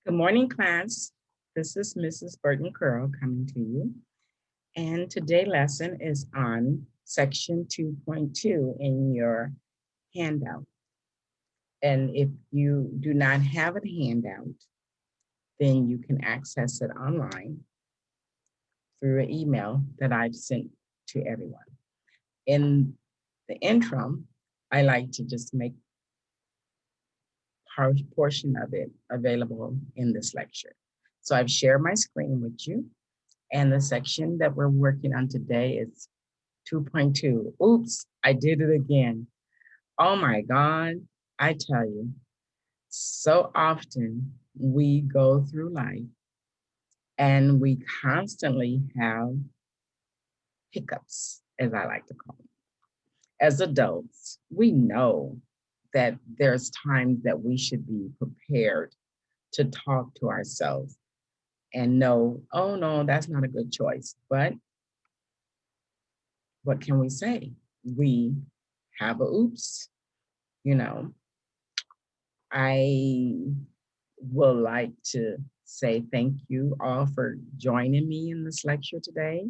Good morning, class. This is Mrs. Burton-Curl coming to you. And today's lesson is on section 2.2 in your handout. And if you do not have a handout, then you can access it online through an email that I've sent to everyone. In the interim, I like to just make portion of it available in this lecture. So I've shared my screen with you. And the section that we're working on today is 2.2. Oops, I did it again. Oh my God, I tell you, so often we go through life and we constantly have hiccups, as I like to call them. As adults, we know that there's times that we should be prepared to talk to ourselves and know, oh no, that's not a good choice. But what can we say? We have a oops, you know. I would like to say thank you all for joining me in this lecture today.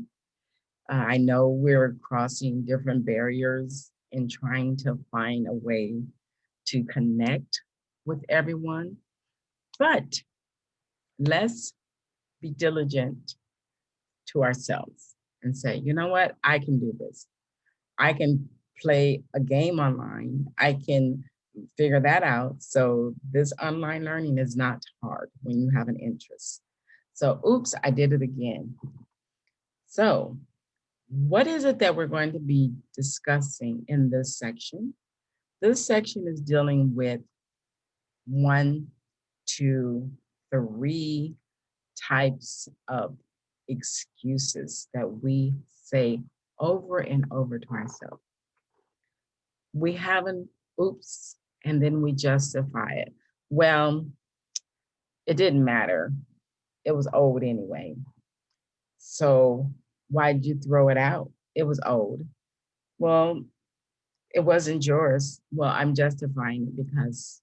I know we're crossing different barriers and trying to find a way to connect with everyone, but let's be diligent to ourselves and say, you know what, I can do this. I can play a game online. I can figure that out. So this online learning is not hard when you have an interest. So oops, I did it again. So what is it that we're going to be discussing in this section? This section is dealing with 1, 2, 3 types of excuses that we say over and over to ourselves. We have an oops, and then we justify it. Well, it didn't matter. It was old anyway. So why did you throw it out? It was old. Well, it wasn't yours. Well, I'm justifying it because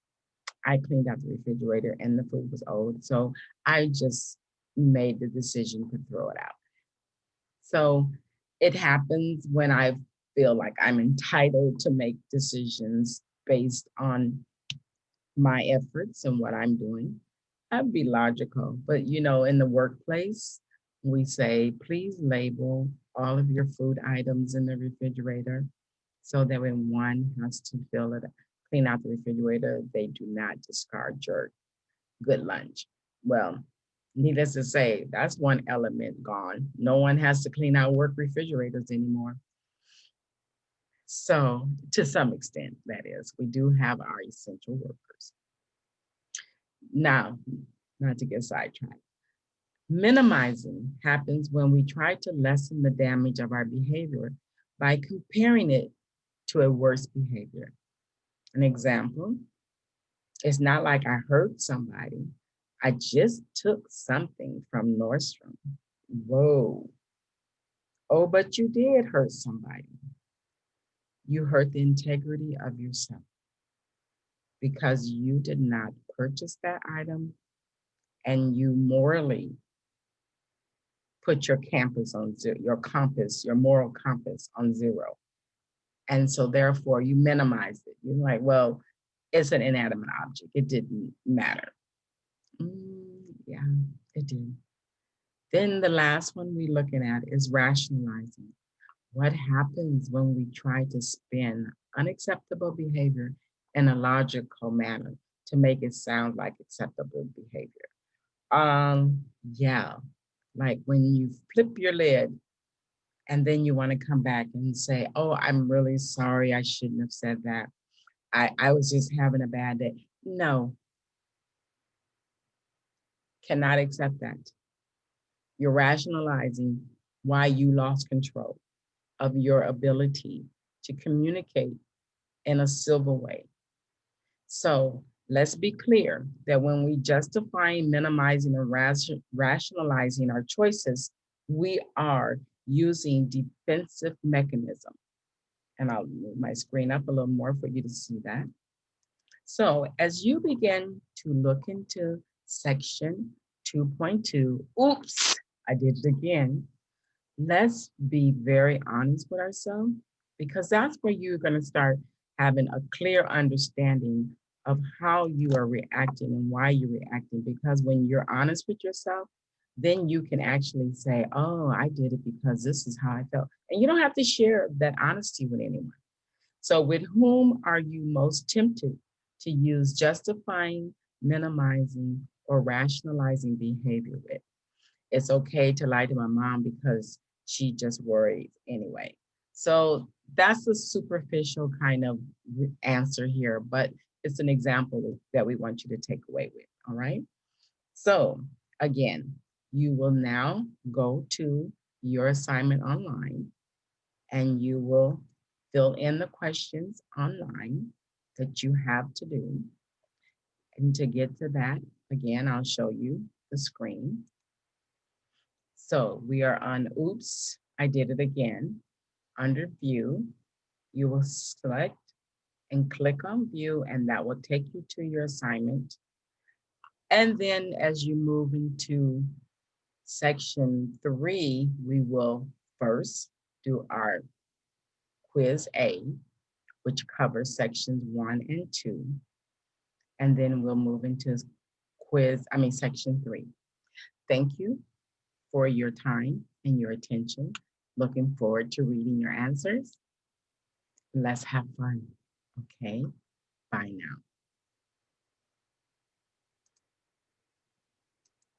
I cleaned out the refrigerator and the food was old. So I just made the decision to throw it out. So it happens when I feel like I'm entitled to make decisions based on my efforts and what I'm doing. I'd be logical, but in the workplace, we say, please label all of your food items in the refrigerator so that when one has to fill it, clean out the refrigerator, they do not discard your good lunch. Well, needless to say, that's one element gone. No one has to clean out work refrigerators anymore. So, to some extent, that is, we do have our essential workers. Now, not to get sidetracked, minimizing happens when we try to lessen the damage of our behavior by comparing it to a worse behavior. An example, it's not like I hurt somebody. I just took something from Nordstrom. Whoa. Oh, but you did hurt somebody. You hurt the integrity of yourself because you did not purchase that item and you morally put your compass on zero, your moral compass on zero. And so therefore you minimize it. You're like, well, it's an inanimate object. It didn't matter. Yeah, it did. Then the last one we're looking at is rationalizing. What happens when we try to spin unacceptable behavior in a logical manner to make it sound like acceptable behavior? Yeah, like when you flip your lid and then you want to come back and say, oh, I'm really sorry. I shouldn't have said that. I was just having a bad day. No, cannot accept that. You're rationalizing why you lost control of your ability to communicate in a civil way. So let's be clear that when we justify minimizing and rationalizing our choices, we are using defensive mechanism. And I'll move my screen up a little more for you to see that. So as you begin to look into section 2.2. Oops, I did it again. Let's be very honest with ourselves because that's where you're going to start having a clear understanding of how you are reacting and why you're reacting. Because when you're honest with yourself, then you can actually say, oh, I did it because this is how I felt. And you don't have to share that honesty with anyone. So, with whom are you most tempted to use justifying, minimizing, or rationalizing behavior with? It's okay to lie to my mom because she just worried anyway. So that's a superficial kind of answer here, but it's an example that we want you to take away with. All right. So again, you will now go to your assignment online and you will fill in the questions online that you have to do. And to get to that, again, I'll show you the screen. So we are on Oops, I did it again. Under View, you will select and click on View, and that will take you to your assignment. And then as you move into section 3, we will first do our quiz A, which covers sections 1 and 2. And then we'll move into section 3. Thank you for your time and your attention. Looking forward to reading your answers. Let's have fun. Okay, bye now.